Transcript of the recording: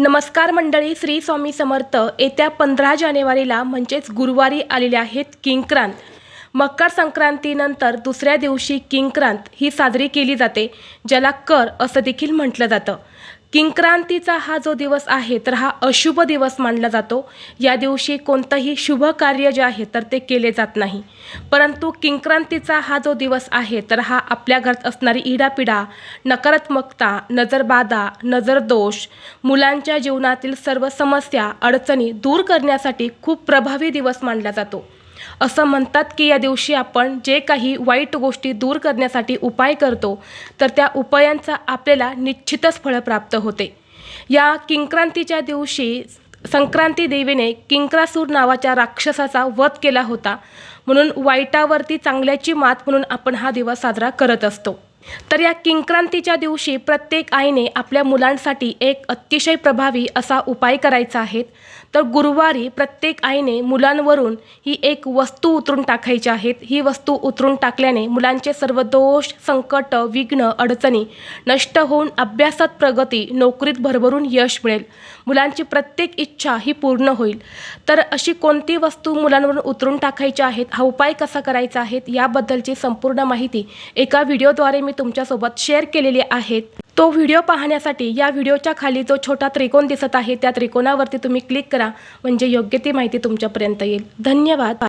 नमस्कार मंडळी, श्री स्वामी समर्थ। येत्या 15 जानेवारीला म्हणजेच गुरुवारी आलेले आहेत किंक्रांत। मकर संक्रांतीनंतर दुसऱ्या दिवशी किंक्रांत ही साजरी केली जाते, ज्याला कर असं देखील म्हटलं जातं। किंक्रांतीचा हा जो दिवस आहे तर हा अशुभ दिवस मानला जातो। या दिवशी कोणतंही शुभ कार्य जे आहे तर ते केले जात नाही। परंतु किंक्रांतीचा हा जो दिवस आहे तर हा आपल्या घरात असणारी इडापिडा, नकारात्मकता, नजरबाधा, नजरदोष, मुलांच्या जीवनातील सर्व समस्या, अडचणी दूर करण्यासाठी खूप प्रभावी दिवस मानला जातो। असं म्हणतात की या दिवशी आपण जे काही वाईट गोष्टी दूर करण्यासाठी उपाय करतो तर त्या उपायांचा आपल्याला निश्चितच फळ प्राप्त होते। या किंक्रांतीच्या दिवशी संक्रांती देवीने किंक्रासूर नावाच्या राक्षसाचा वध केला होता, म्हणून वाईटावरती चांगल्याची मात म्हणून आपण हा दिवस साजरा करत असतो। तर या किंक्रांतीच्या दिवशी प्रत्येक आईने आपल्या मुलांसाठी एक अतिशय प्रभावी असा उपाय करायचा आहे। तर गुरुवारी प्रत्येक आईने मुलांवरून ही एक वस्तू उतरून टाकायची आहे। ही वस्तू उतरून टाकल्याने मुलांचे सर्व दोष, संकट, विघ्न, अडचणी नष्ट होऊन अभ्यासात प्रगती, नोकरीत भरभरून यश मिळेल, मुलांची प्रत्येक इच्छा ही पूर्ण होईल। तर अशी कोणती वस्तू मुलांवरून उतरून टाकायची आहे, हा उपाय कसा करायचा आहे याबद्दलची संपूर्ण माहिती एका व्हिडिओद्वारे मी तुमच्यासोबत शेअर केलेली आहे। तो व्हिडिओ पाहण्यासाठी या व्हिडिओच्या खाली जो छोटा त्रिकोण दिसत आहे त्या त्रिकोणावरती तुम्ही क्लिक करा, म्हणजे योग्य ती माहिती तुमच्यापर्यंत येईल। धन्यवाद।